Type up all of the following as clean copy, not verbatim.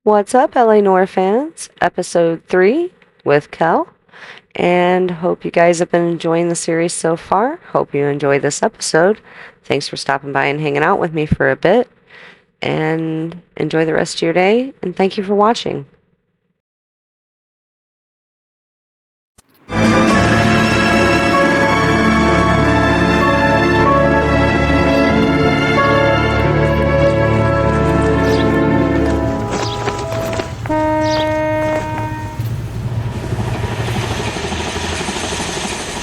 What's up, LA Noire fans? Episode 3 with Kel. And hope you guys have been enjoying the series so far. Hope you enjoyed this episode. Thanks for stopping by and hanging out with me for a bit. And enjoy the rest of your day. And thank you for watching.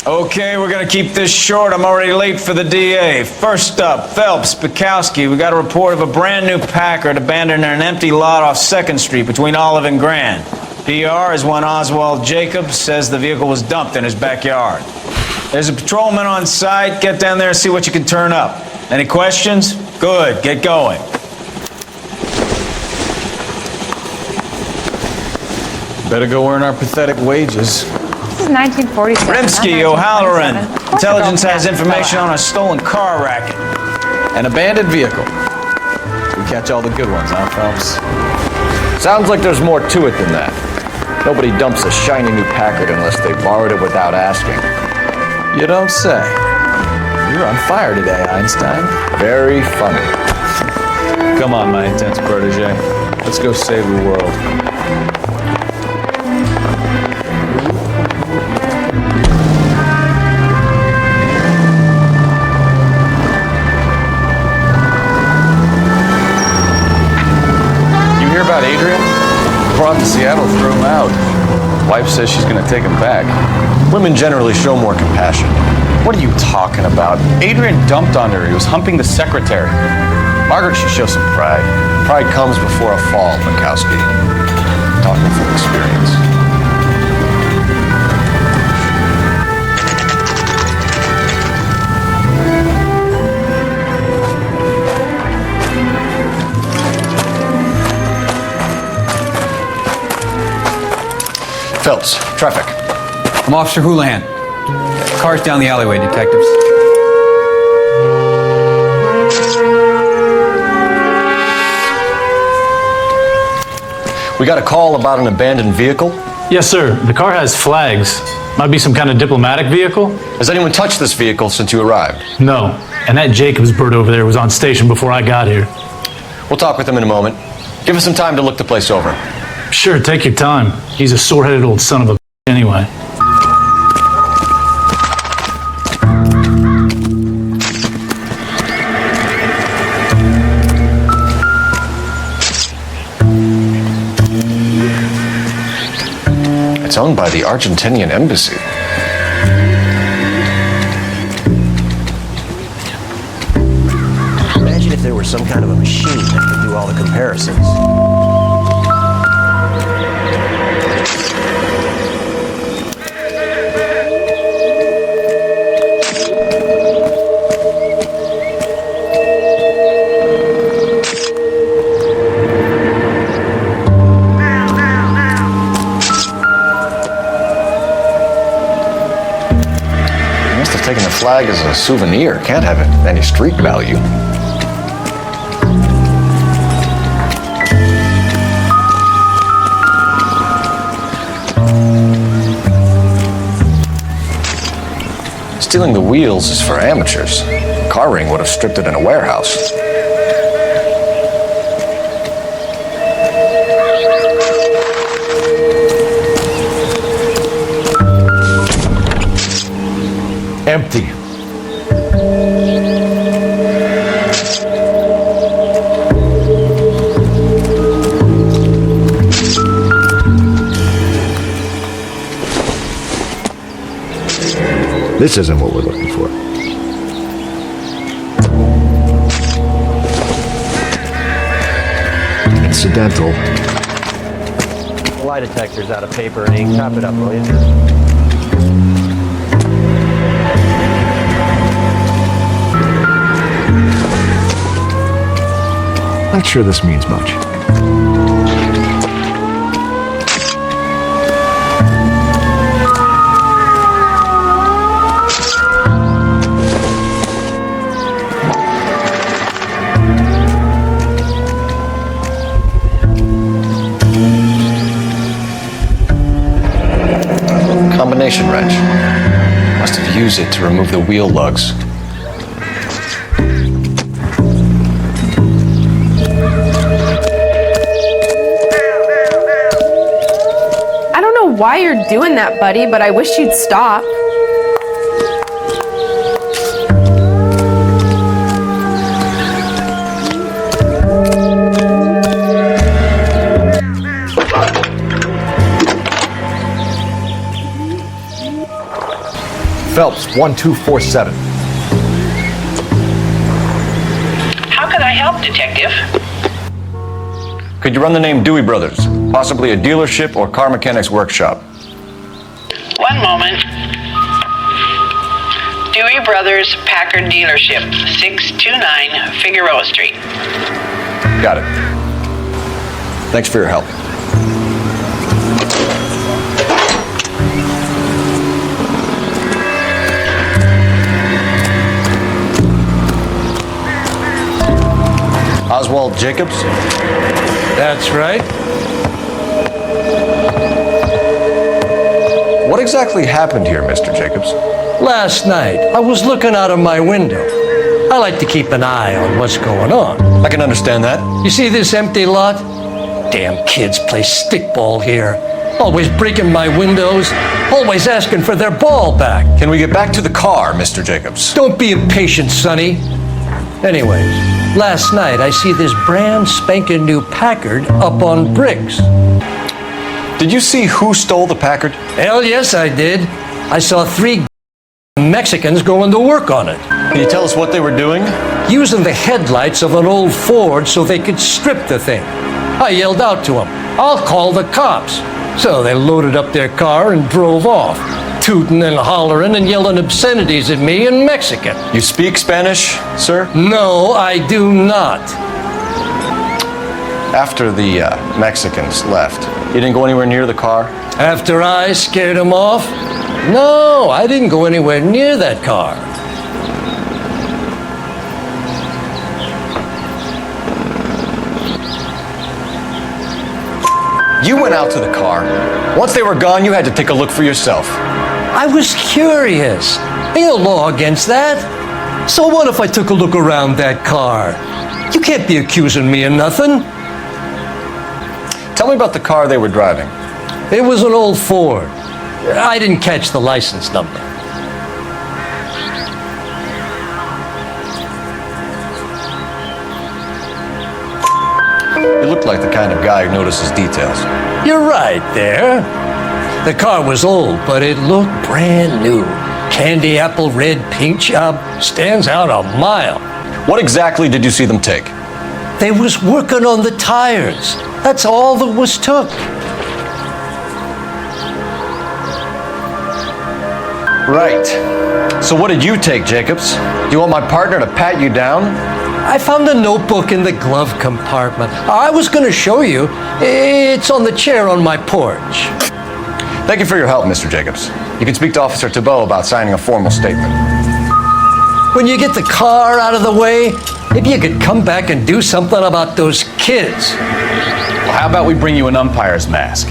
Okay, we're gonna keep this short. I'm already late for the DA. First up, Phelps, Bukowski. We got a report of a brand new Packard abandoned in an empty lot off 2nd Street between Olive and Grand. PR is one Oswald Jacobs says the vehicle was dumped in his backyard. There's a patrolman on site. Get down there and see what you can turn up. Any questions? Good, get going. Better go earn our pathetic wages. This is 1947. Rimsky, O'Halloran. Intelligence has information on a stolen car racket. An abandoned vehicle. We catch all the good ones, huh, Phelps? Sounds like there's more to it than that. Nobody dumps a shiny new Packard unless they borrowed it without asking. You don't say. You're on fire today, Einstein. Very funny. Come on, my intense protege. Let's go save the world. About Adrian? Brought to Seattle, threw him out. Wife says she's gonna take him back. Women generally show more compassion. What are you talking about? Adrian dumped on her. He was humping the secretary. Margaret should show some pride. Pride comes before a fall, Bukowski. Talking from experience. Phelps, traffic. I'm Officer Houlihan. Cars down the alleyway, detectives. We got a call about an abandoned vehicle. Yes, sir. The car has flags. Might be some kind of diplomatic vehicle. Has anyone touched this vehicle since you arrived? No. And that Jacobs bird over there was on station before I got here. We'll talk with him in a moment. Give us some time to look the place over. Sure, take your time. He's a sore-headed old son of a anyway. It's owned by the Argentinian embassy. Imagine if there were some kind of a machine that could do all the comparisons. Taking the flag as a souvenir can't have any street value. Stealing the wheels is for amateurs. Car ring would have stripped it in a warehouse. Empty. This isn't what we're looking for. Incidental. The lie detector's out of paper and ink. Top it up, will you? Not sure this means much. combination wrench. Must have used it to remove the wheel lugs. I don't know why you're doing that, buddy, but I wish you'd stop. Phelps, 1247. How can I help, Detective? Could you run the name Dewey Brothers? Possibly a dealership or car mechanics workshop. One moment. Dewey Brothers Packard Dealership, 629 Figueroa Street. Got it. Thanks for your help. Oswald Jacobs? That's right. What exactly happened here, Mr. Jacobs? Last night, I was looking out of my window. I like to keep an eye on what's going on. I can understand that. You see this empty lot? Damn kids play stickball here. Always breaking my windows, always asking for their ball back. Can we get back to the car, Mr. Jacobs? Don't be impatient, Sonny. Anyways, last night I see this brand spanking new Packard up on bricks. Did you see who stole the Packard? Hell yes, I did. I saw 3 Mexicans going to work on it. Can you tell us what they were doing? Using the headlights of an old Ford so they could strip the thing. I yelled out to them, "I'll call the cops." So they loaded up their car and drove off, tooting and hollering and yelling obscenities at me in Mexican. You speak Spanish, sir? No, I do not. After the Mexicans left, you didn't go anywhere near the car? After I scared them off? No, I didn't go anywhere near that car. You went out to the car. Once they were gone, you had to take a look for yourself. I was curious. Ain't no law against that. So what if I took a look around that car? You can't be accusing me of nothing. Tell me about the car they were driving. It was an old Ford. I didn't catch the license number. You looked like the kind of guy who notices details. You're right there. The car was old, but it looked brand new. Candy apple red paint job stands out a mile. What exactly did you see them take? They was working on the tires. That's all that was took. Right. So what did you take, Jacobs? Do you want my partner to pat you down? I found a notebook in the glove compartment. I was going to show you. It's on the chair on my porch. Thank you for your help, Mr. Jacobs. You can speak to Officer Thibault about signing a formal statement. When you get the car out of the way, maybe you could come back and do something about those kids. Well, how about we bring you an umpire's mask?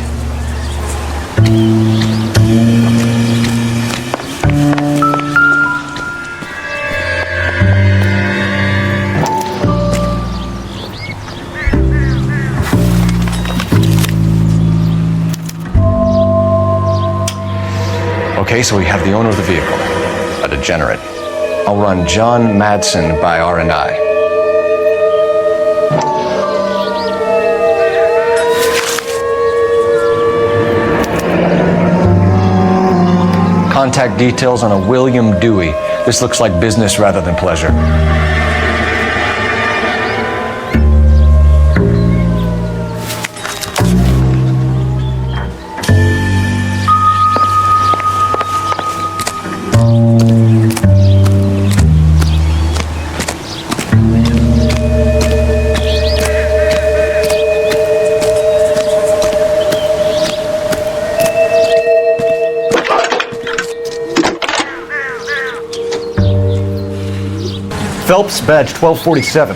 Okay, so we have the owner of the vehicle, a degenerate. I'll run John Madsen by R&I. Contact details on a William Dewey. This looks like business rather than pleasure. Phelps, badge 1247.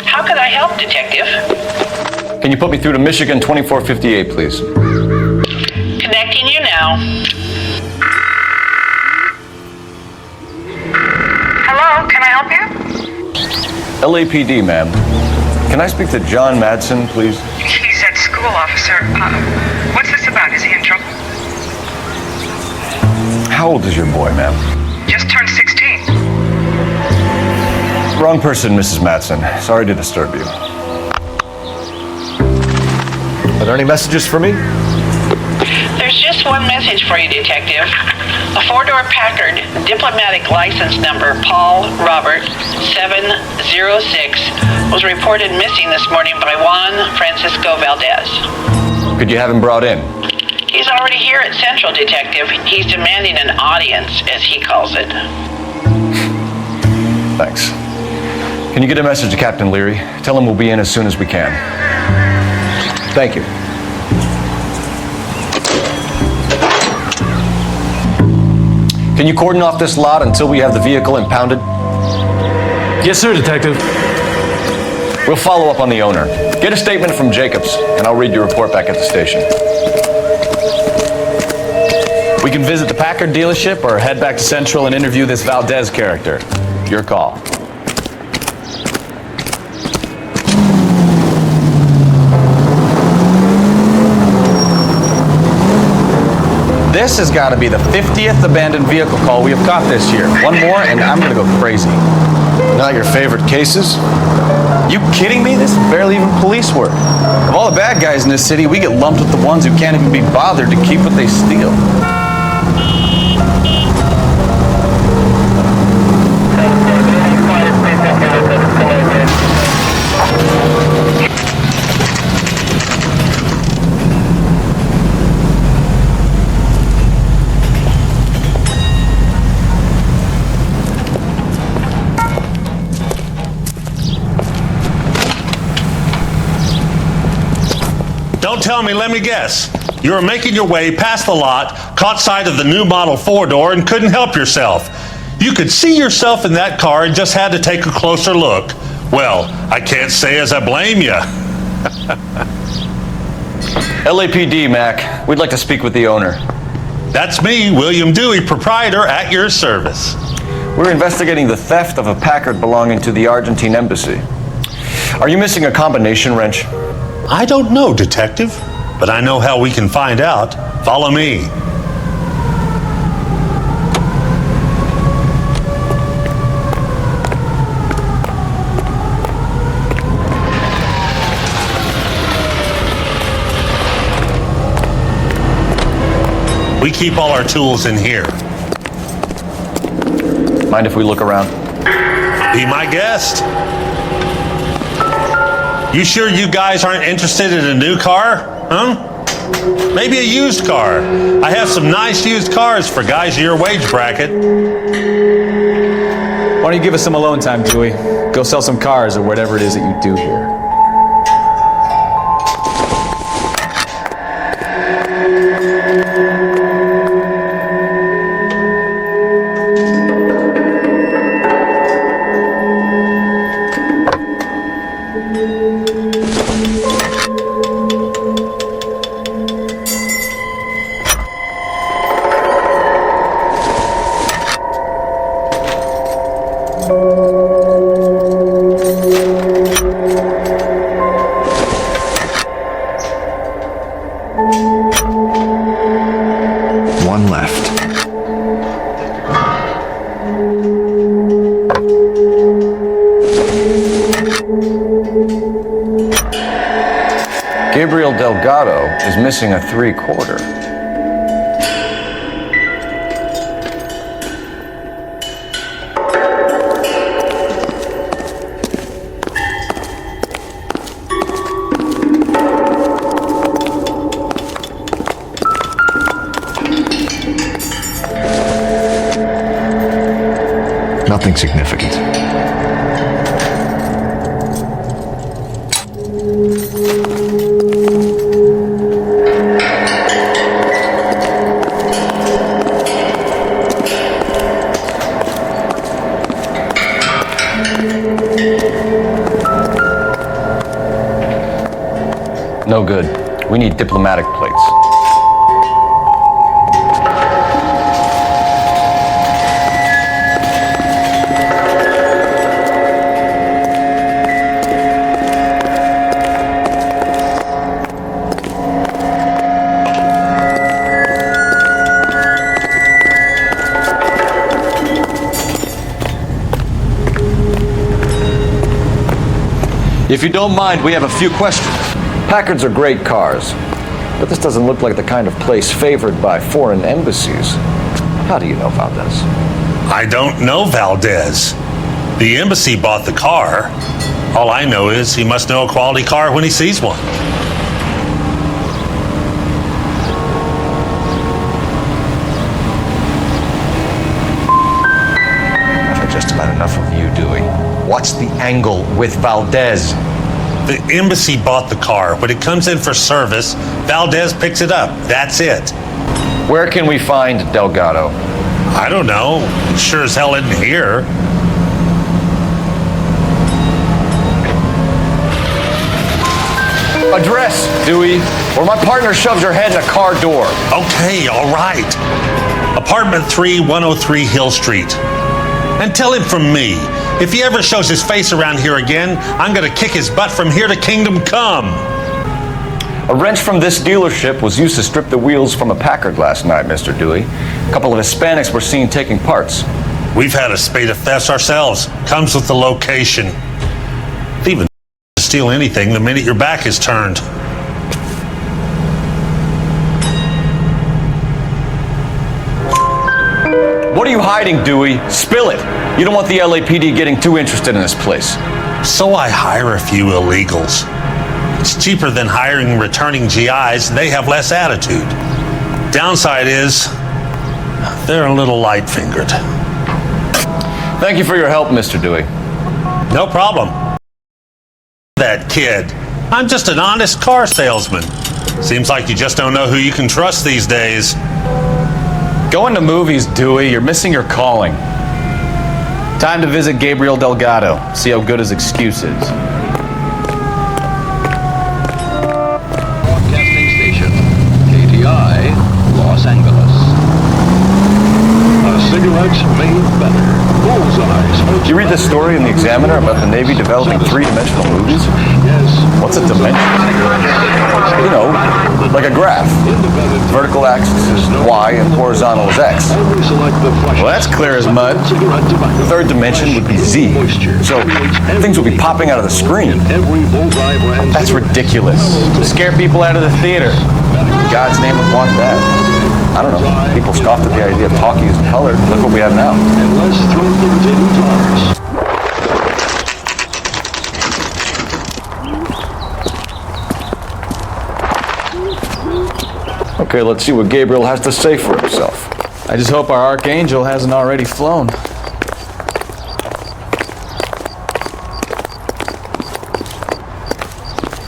How can I help, Detective? Can you put me through to Michigan 2458, please? Connecting you now. now. Hello, can I help you? LAPD, ma'am. Can I speak to John Madsen, please? He's at school, officer. What's this about? Is he in trouble? How old is your boy, ma'am? Just turned 16. Wrong person, Mrs. Madsen. Sorry to disturb you. Are there any messages for me? There's just one message for you, Detective. A four-door Packard, diplomatic license number Paul Robert 706, was reported missing this morning by Juan Francisco Valdez. Could you have him brought in? He's already here at Central, Detective. He's demanding an audience, as he calls it. Thanks. Can you get a message to Captain Leary? Tell him we'll be in as soon as we can. Thank you. Can you cordon off this lot until we have the vehicle impounded? Yes, sir, Detective. We'll follow up on the owner. Get a statement from Jacobs, and I'll read your report back at the station. We can visit the Packard dealership or head back to Central and interview this Valdez character. Your call. This has got to be the 50th abandoned vehicle call we have caught this year. One more and I'm going to go crazy. Not your favorite cases? You kidding me? This is barely even police work. Of all the bad guys in this city, we get lumped with the ones who can't even be bothered to keep what they steal. Don't tell me, let me guess. You were making your way past the lot, caught sight of the new model four-door, and couldn't help yourself. You could see yourself in that car and just had to take a closer look. Well, I can't say as I blame you. LAPD, Mac. We'd like to speak with the owner. That's me, William Dewey, proprietor, at your service. We're investigating the theft of a Packard belonging to the Argentine embassy. Are you missing a combination wrench? I don't know, Detective, but I know how we can find out. Follow me. We keep all our tools in here. Mind if we look around? Be my guest. You sure you guys aren't interested in a new car? Huh? Maybe a used car. I have some nice used cars for guys in your wage bracket. Why don't you give us some alone time, Dewey? Go sell some cars or whatever it is that you do here. One left. Gabriel Delgado is missing a 3/4. Nothing significant. No good. We need diplomatic plates. If you don't mind, we have a few questions. Packards are great cars, but this doesn't look like the kind of place favored by foreign embassies. How do you know Valdez? I don't know Valdez. The embassy bought the car. All I know is he must know a quality car when he sees one. I've had just about enough of you, Dewey. What's the angle with Valdez? The embassy bought the car. When it comes in for service, Valdez picks it up. That's it. Where can we find Delgado? I don't know. Sure as hell isn't here. Address, Dewey, or my partner shoves her head in a car door. Okay, all right. Apartment 3, 103 Hill Street. And tell him from me, if he ever shows his face around here again, I'm gonna kick his butt from here to Kingdom Come. A wrench from this dealership was used to strip the wheels from a Packard last night, Mr. Dewey. A couple of Hispanics were seen taking parts. We've had a spate of thefts ourselves. Comes with the location. Even steal anything the minute your back is turned. What are you hiding, Dewey? Spill it. You don't want the LAPD getting too interested in this place. So I hire a few illegals. It's cheaper than hiring returning GIs. They have less attitude. Downside is, they're a little light-fingered. Thank you for your help, Mr. Dewey. No problem. That kid. I'm just an honest car salesman. Seems like you just don't know who you can trust these days. Going to movies, Dewey. You're missing your calling. Time to visit Gabriel Delgado. See how good his excuse is. Broadcasting station, KTI, Los Angeles. A cigarette made better. Bullseye. You read this story in the Examiner about the Navy developing three-dimensional movies? Yes. What's a dimension? You know, like a graph. Vertical axis is Y and horizontal is X. Well, that's clear as mud. The third dimension would be Z. So things would be popping out of the screen. That's ridiculous. Scare people out of the theater. In God's name would want that. I don't know. People scoffed at the idea of talkies in color. Look what we have now. Okay, let's see what Gabriel has to say for himself. I just hope our archangel hasn't already flown.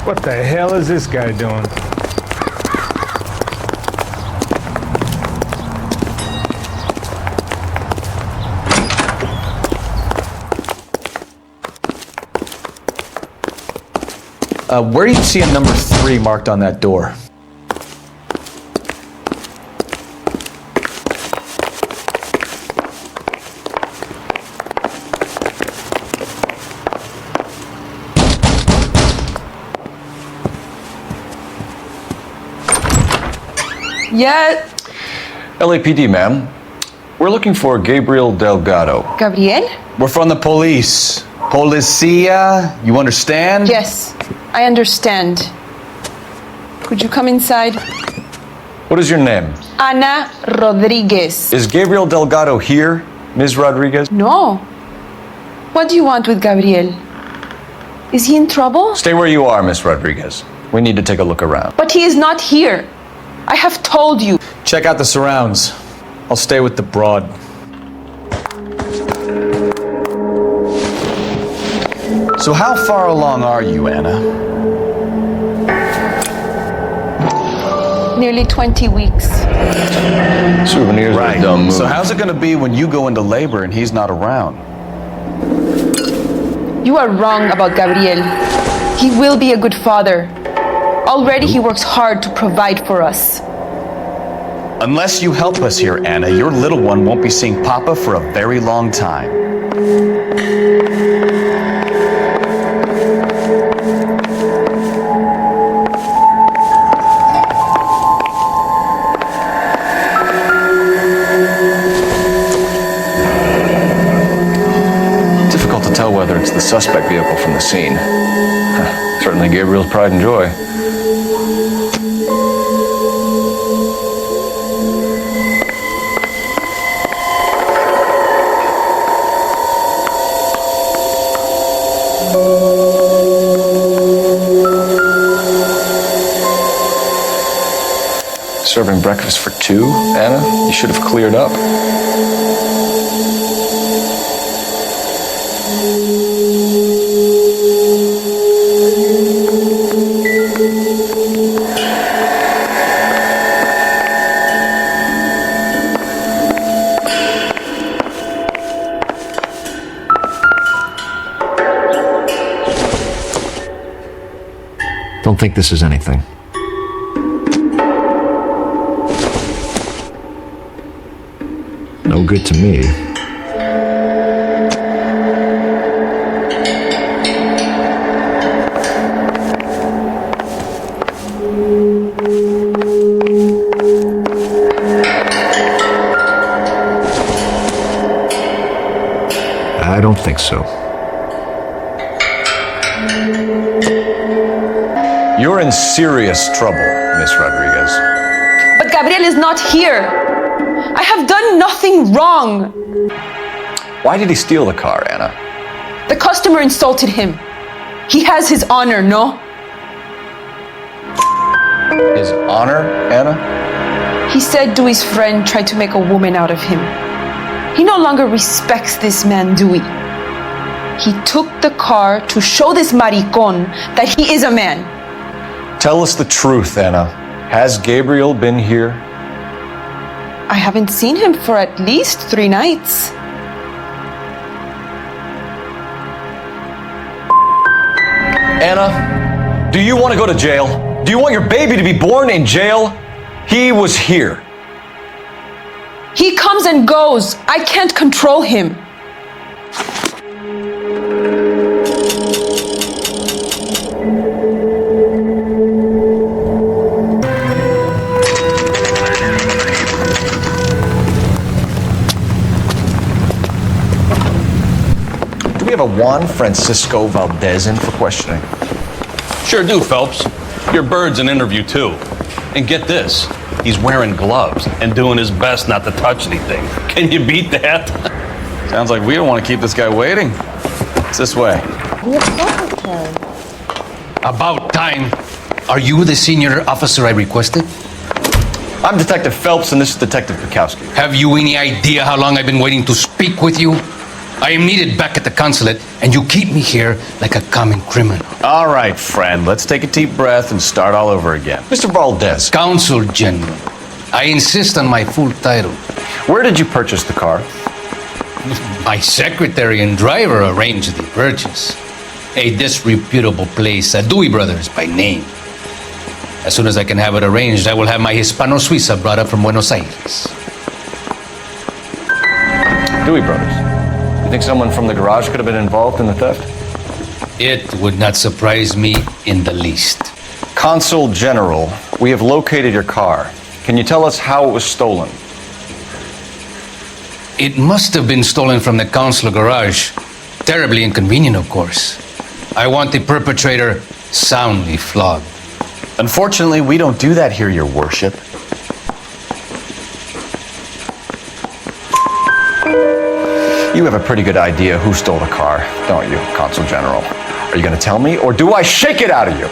What the hell is this guy doing? Where do you see a number 3 marked on that door? Yeah. LAPD, ma'am. We're looking for Gabriel Delgado. Gabriel? We're from the police. Policia, you understand? Yes, I understand. Could you come inside? What is your name? Ana Rodriguez. Is Gabriel Delgado here, Ms. Rodriguez? No. What do you want with Gabriel? Is he in trouble? Stay where you are, Ms. Rodriguez. We need to take a look around. But he is not here. I have told you. Check out the surrounds. I'll stay with the broad. So how far along are you, Anna? Nearly 20 weeks. Souvenirs are a dumb move. So how's it gonna be when you go into labor and he's not around? You are wrong about Gabriel. He will be a good father. Already he works hard to provide for us. Unless you help us here, Anna, your little one won't be seeing Papa for a very long time. Difficult to tell whether it's the suspect vehicle from the scene. Certainly Gabriel's pride and joy. Serving breakfast for two, Anna? You should have cleared up. Don't think this is anything. No good to me. I don't think so. You're in serious trouble, Miss Rodriguez. But Gabriel is not here. I have done nothing wrong. Why did he steal the car, Anna? The customer insulted him. He has his honor, no? His honor, Anna? He said Dewey's friend tried to make a woman out of him. He no longer respects this man, Dewey. He took the car to show this maricon that he is a man. Tell us the truth, Anna. Has Gabriel been here? I haven't seen him for at least 3 nights. Anna, do you want to go to jail? Do you want your baby to be born in jail? He was here. He comes and goes. I can't control him. We have a Juan Francisco Valdez in for questioning. Sure do, Phelps. Your bird's an interview, too. And get this, he's wearing gloves and doing his best not to touch anything. Can you beat that? Sounds like we don't want to keep this guy waiting. It's this way. About time. Are you the senior officer I requested? I'm Detective Phelps, and this is Detective Pikowski. Have you any idea how long I've been waiting to speak with you? I am needed back at the consulate, and you keep me here like a common criminal. All right, friend, let's take a deep breath and start all over again. Mr. Valdez. Consul General. I insist on my full title. Where did you purchase the car? My secretary and driver arranged the purchase. A disreputable place, Dewey Brothers by name. As soon as I can have it arranged, I will have my Hispano Suiza brought up from Buenos Aires. Dewey Brothers. You think someone from the garage could have been involved in the theft? It would not surprise me in the least. Consul General, we have located your car. Can you tell us how it was stolen? It must have been stolen from the consular garage. Terribly inconvenient, of course. I want the perpetrator soundly flogged. Unfortunately, we don't do that here, Your Worship. You have a pretty good idea who stole the car, don't you, Consul General? Are you going to tell me, or do I shake it out of you?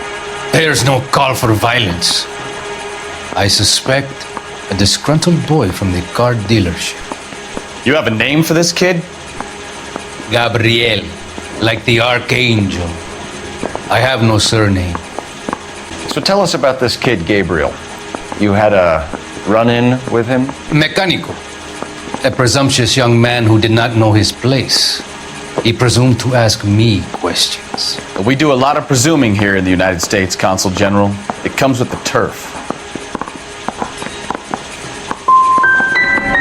There's no call for violence. I suspect a disgruntled boy from the car dealership. You have a name for this kid? Gabriel, like the archangel. I have no surname. So tell us about this kid, Gabriel. You had a run-in with him? Mecánico. A presumptuous young man who did not know his place. He presumed to ask me questions. We do a lot of presuming here in the United States, Consul General. It comes with the turf.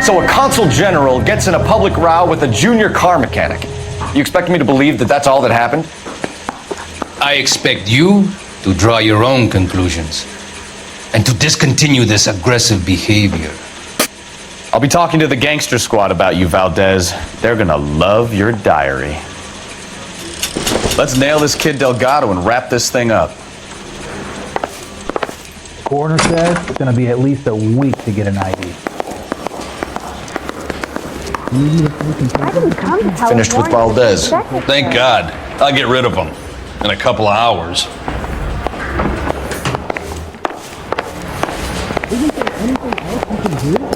So a Consul General gets in a public row with a junior car mechanic. You expect me to believe that that's all that happened? I expect you to draw your own conclusions and to discontinue this aggressive behavior. I'll be talking to the gangster squad about you, Valdez. They're gonna love your diary. Let's nail this kid Delgado and wrap this thing up. Coroner says it's going to be at least a week to get an ID. Finished with Valdez. Thank God. I'll get rid of him in a couple of hours.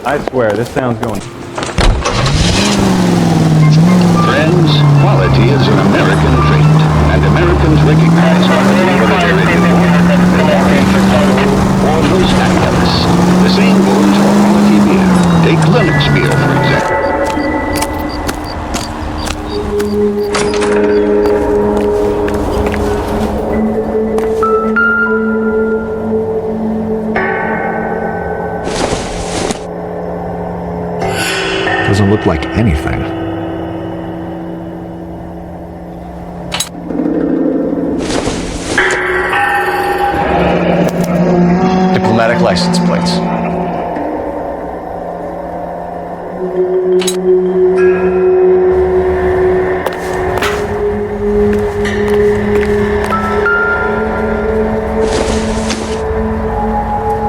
I swear, this sounds going. Friends, quality is an American trait, and Americans recognize quality whether they're in or Los Angeles. The same goes for quality beer. Take Lennox beer, for example. Doesn't look like anything. Diplomatic license plates.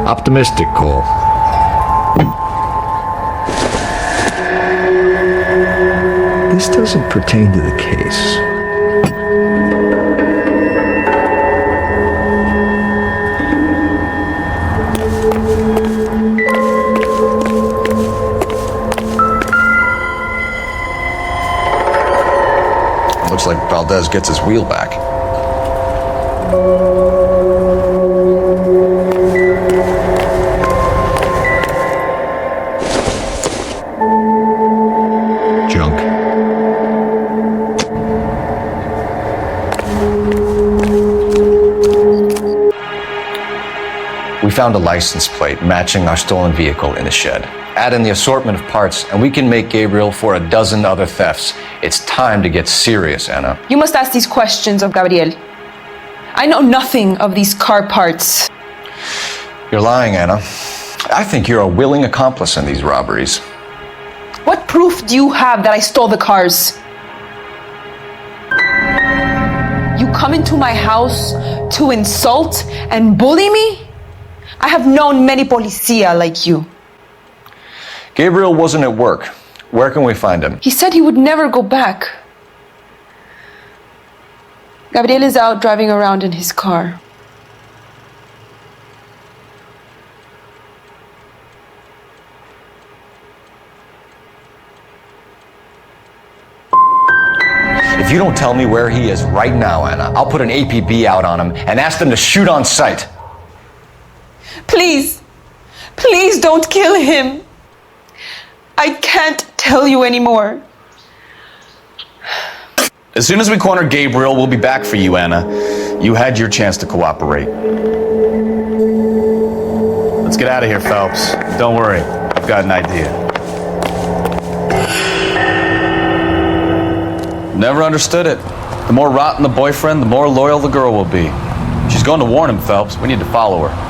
Optimistic, Cole. This doesn't pertain to the case. Looks like Valdez gets his wheel back. Junk. We found a license plate matching our stolen vehicle in a shed. Add in the assortment of parts, and we can make Gabriel for a dozen other thefts. It's time to get serious, Anna. You must ask these questions of Gabriel. I know nothing of these car parts. You're lying, Anna. I think you're a willing accomplice in these robberies. What proof do you have that I stole the cars? You come into my house to insult and bully me? I have known many policia like you. Gabriel wasn't at work. Where can we find him? He said he would never go back. Gabriel is out driving around in his car. If you don't tell me where he is right now, Anna, I'll put an APB out on him and ask them to shoot on sight. Please, please don't kill him. I can't tell you anymore. As soon as we corner Gabriel, we'll be back for you, Anna. You had your chance to cooperate. Let's get out of here, Phelps. Don't worry, I've got an idea. Never understood it. The more rotten the boyfriend, the more loyal the girl will be. She's going to warn him, Phelps. We need to follow her.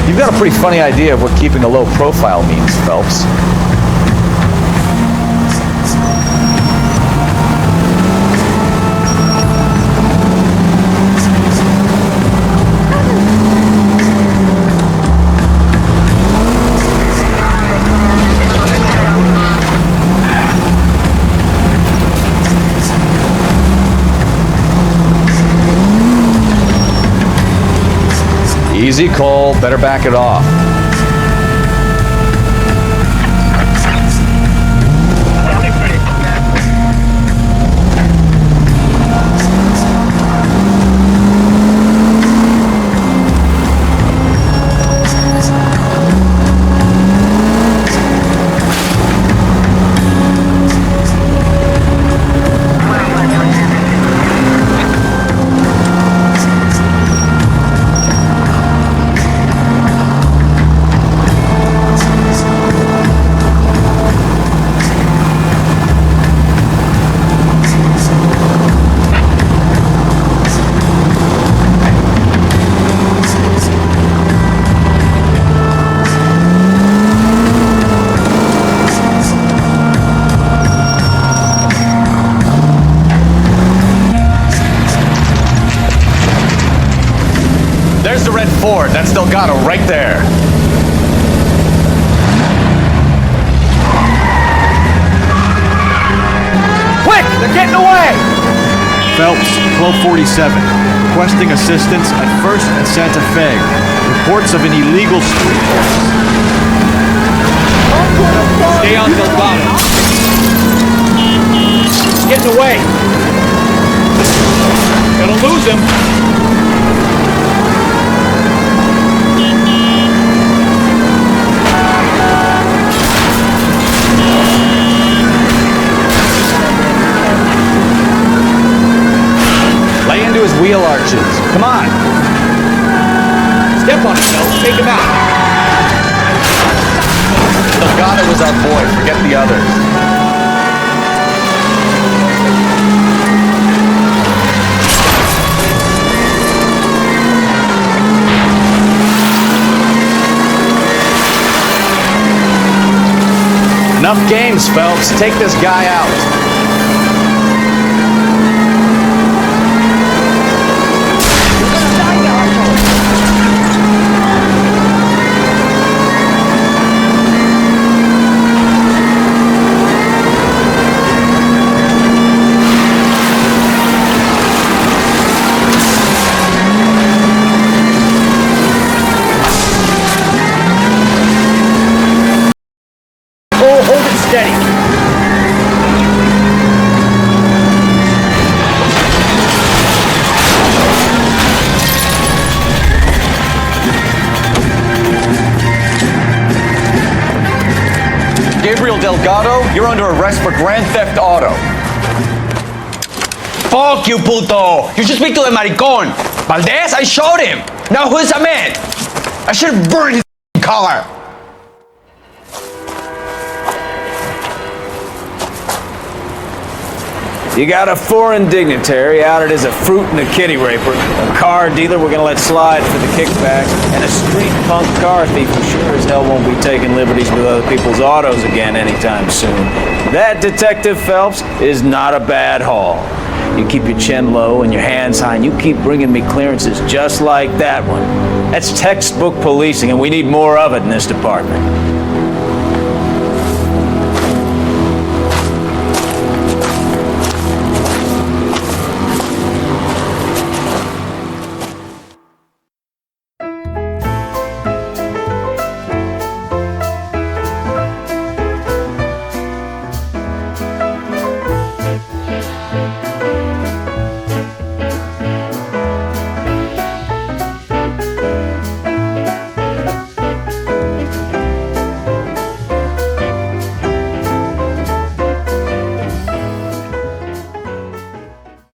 You've got a pretty funny idea of what keeping a low profile means, Phelps. Easy, Cole. Better back it off. There's the red Ford. That's Delgado right there. Quick! They're getting away! Phelps, 1247. Requesting assistance at 1st and Santa Fe. Reports of an illegal street. Stay on Delgado. Getting away. Gonna lose him. Lay into his wheel arches. Come on. Step on it, Phelps. Take him out. Delgado was our boy. Forget the others. Enough games, Phelps. Take this guy out. Steady. Gabriel Delgado, you're under arrest for Grand Theft Auto. Fuck you, puto! You should speak to the maricón. Valdez, I showed him. Now who's a man? I should burn his car. You got a foreign dignitary outed as a fruit and a kitty raper, a car dealer we're gonna let slide for the kickbacks, and a street punk car thief who sure as hell won't be taking liberties with other people's autos again anytime soon. That, Detective Phelps, is not a bad haul. You keep your chin low and your hands high, and you keep bringing me clearances just like that one. That's textbook policing, and we need more of it in this department.